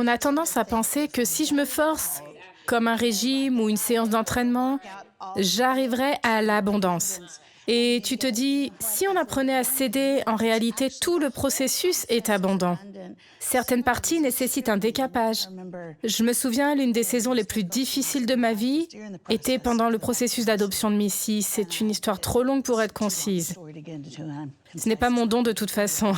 a tendance à penser que si je me force, comme un régime ou une séance d'entraînement, j'arriverai à l'abondance. Et tu te dis, si on apprenait à céder, en réalité, tout le processus est abondant. Certaines parties nécessitent un décapage. Je me souviens, l'une des saisons les plus difficiles de ma vie était pendant le processus d'adoption de Missy. C'est une histoire trop longue pour être concise. Ce n'est pas mon don de toute façon.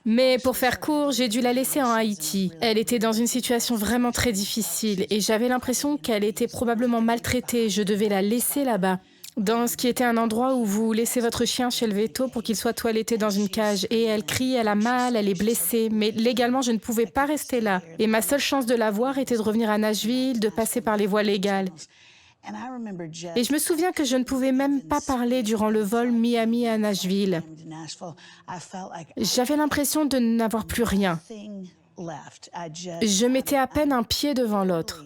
Mais pour faire court, j'ai dû la laisser en Haïti. Elle était dans une situation vraiment très difficile et j'avais l'impression qu'elle était probablement maltraitée. Je devais la laisser là-bas, dans ce qui était un endroit où vous laissez votre chien chez le veto pour qu'il soit toiletté dans une cage. Et elle crie, elle a mal, elle est blessée. Mais légalement, je ne pouvais pas rester là. Et ma seule chance de la voir était de revenir à Nashville, de passer par les voies légales. Et je me souviens que je ne pouvais même pas parler durant le vol Miami à Nashville. J'avais l'impression de n'avoir plus rien. Je mettais à peine un pied devant l'autre.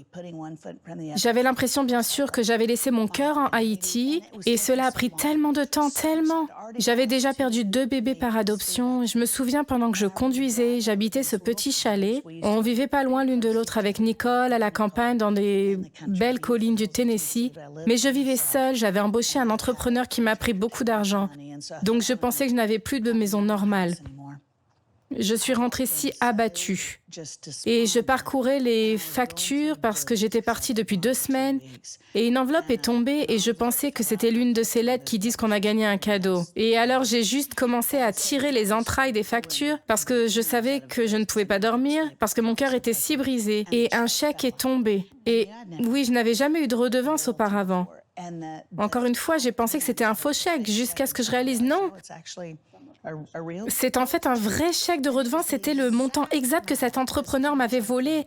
J'avais l'impression, bien sûr, que j'avais laissé mon cœur en Haïti et cela a pris tellement de temps, tellement. J'avais déjà perdu 2 bébés par adoption. Je me souviens, pendant que je conduisais, j'habitais ce petit chalet. On vivait pas loin l'une de l'autre avec Nicole, à la campagne, dans des belles collines du Tennessee. Mais je vivais seule, j'avais embauché un entrepreneur qui m'a pris beaucoup d'argent. Donc je pensais que je n'avais plus de maison normale. Je suis rentrée si abattue et je parcourais les factures parce que j'étais partie depuis 2 semaines et une enveloppe est tombée et je pensais que c'était l'une de ces lettres qui disent qu'on a gagné un cadeau. Et alors j'ai juste commencé à tirer les entrailles des factures parce que je savais que je ne pouvais pas dormir, parce que mon cœur était si brisé et un chèque est tombé. Et oui, je n'avais jamais eu de redevance auparavant. Encore une fois, j'ai pensé que c'était un faux chèque jusqu'à ce que je réalise non. C'est en fait un vrai chèque de redevance, c'était le montant exact que cet entrepreneur m'avait volé.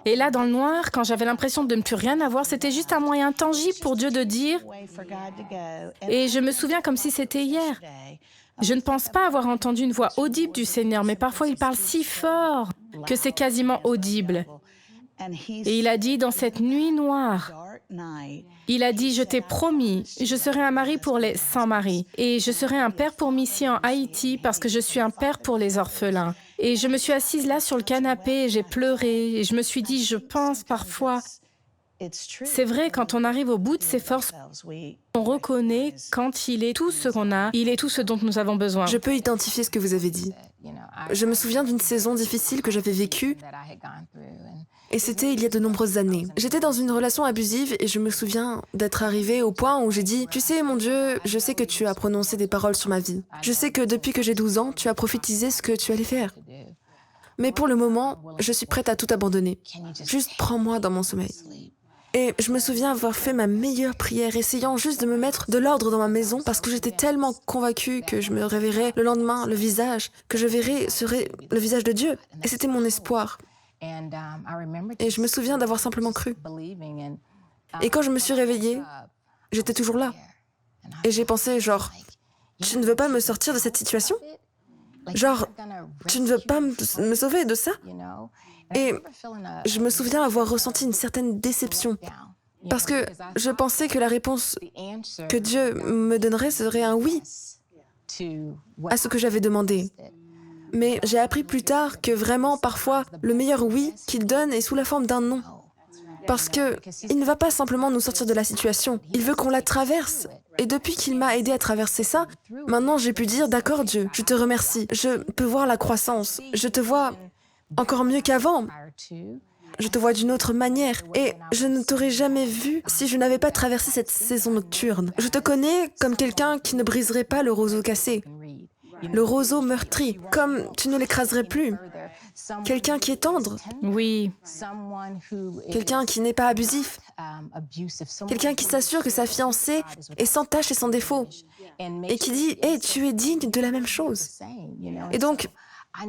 Et là, dans le noir, quand j'avais l'impression de ne plus rien avoir, c'était juste un moyen tangible pour Dieu de dire, et je me souviens comme si c'était hier. Je ne pense pas avoir entendu une voix audible du Seigneur, mais parfois il parle si fort que c'est quasiment audible. Et il a dit, dans cette nuit noire, il a dit, je t'ai promis, je serai un mari pour les sans-mari et je serai un père pour Missy en Haïti parce que je suis un père pour les orphelins. Et je me suis assise là sur le canapé et j'ai pleuré et je me suis dit, je pense parfois, c'est vrai, quand on arrive au bout de ses forces, on reconnaît quand il est tout ce qu'on a, il est tout ce dont nous avons besoin. Je peux identifier ce que vous avez dit. Je me souviens d'une saison difficile que j'avais vécue et c'était il y a de nombreuses années. J'étais dans une relation abusive et je me souviens d'être arrivée au point où j'ai dit « Tu sais, mon Dieu, je sais que tu as prononcé des paroles sur ma vie. Je sais que depuis que j'ai 12 ans, tu as prophétisé ce que tu allais faire. Mais pour le moment, je suis prête à tout abandonner. Juste prends-moi dans mon sommeil. » Et je me souviens avoir fait ma meilleure prière, essayant juste de me mettre de l'ordre dans ma maison parce que j'étais tellement convaincue que je me réveillerais le lendemain, le visage que je verrais serait le visage de Dieu. Et c'était mon espoir. Et je me souviens d'avoir simplement cru. Et quand je me suis réveillée, j'étais toujours là. Et j'ai pensé, genre, tu ne veux pas me sortir de cette situation? Genre, tu ne veux pas me sauver de ça? Et je me souviens avoir ressenti une certaine déception. Parce que je pensais que la réponse que Dieu me donnerait serait un oui à ce que j'avais demandé. Mais j'ai appris plus tard que vraiment, parfois, le meilleur oui qu'il donne est sous la forme d'un non. Parce que il ne va pas simplement nous sortir de la situation, il veut qu'on la traverse. Et depuis qu'il m'a aidé à traverser ça, maintenant j'ai pu dire, d'accord Dieu, je te remercie, je peux voir la croissance, je te vois encore mieux qu'avant. Je te vois d'une autre manière et je ne t'aurais jamais vu si je n'avais pas traversé cette saison nocturne. Je te connais comme quelqu'un qui ne briserait pas le roseau cassé, le roseau meurtri, comme tu ne l'écraserais plus. Quelqu'un qui est tendre. Oui. Quelqu'un qui n'est pas abusif. Quelqu'un qui s'assure que sa fiancée est sans tache et sans défaut. Et qui dit, hey, tu es digne de la même chose. Et donc,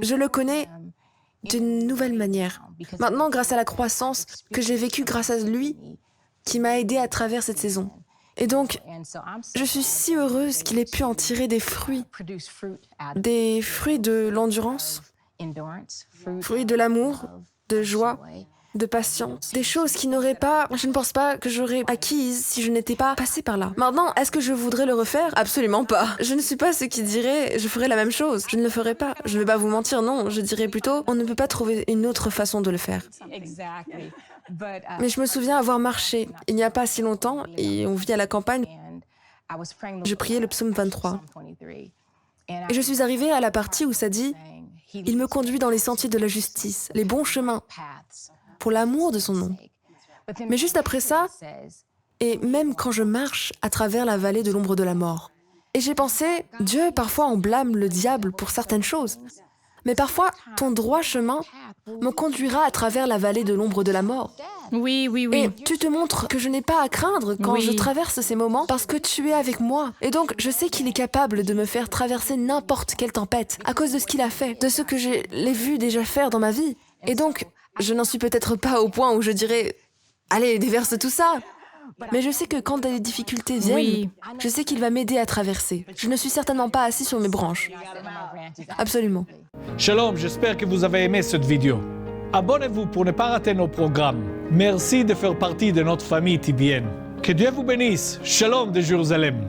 je le connais d'une nouvelle manière. Maintenant, grâce à la croissance que j'ai vécue grâce à lui, qui m'a aidé à travers cette saison. Et donc, je suis si heureuse qu'il ait pu en tirer des fruits de l'endurance, fruits de l'amour, de joie, de patience, des choses qui n'auraient pas, je ne pense pas que j'aurais acquises si je n'étais pas passée par là. Maintenant, est-ce que je voudrais le refaire? Absolument pas. Je ne suis pas ceux qui diraient je ferais la même chose. Je ne le ferais pas. Je ne vais pas vous mentir, non. Je dirais plutôt on ne peut pas trouver une autre façon de le faire. Mais je me souviens avoir marché il n'y a pas si longtemps et on vit à la campagne. Je priais le psaume 23. Et je suis arrivée à la partie où ça dit « Il me conduit dans les sentiers de la justice, les bons chemins, pour l'amour de son nom. » Mais juste après ça, et même quand je marche à travers la vallée de l'ombre de la mort. Et j'ai pensé, Dieu, parfois on blâme le diable pour certaines choses. Mais parfois, ton droit chemin me conduira à travers la vallée de l'ombre de la mort. Oui, oui, oui. Et tu te montres que je n'ai pas à craindre quand Oui. je traverse ces moments parce que tu es avec moi. Et donc, je sais qu'il est capable de me faire traverser n'importe quelle tempête à cause de ce qu'il a fait, de ce que je l'ai vu déjà faire dans ma vie. Et donc, je n'en suis peut-être pas au point où je dirais « Allez, déverse tout ça !» Mais je sais que quand des difficultés viennent, Oui. je sais qu'il va m'aider à traverser. Je ne suis certainement pas assis sur mes branches. Absolument. Shalom, j'espère que vous avez aimé cette vidéo. Abonnez-vous pour ne pas rater nos programmes. Merci de faire partie de notre famille TBN. Que Dieu vous bénisse. Shalom de Jérusalem.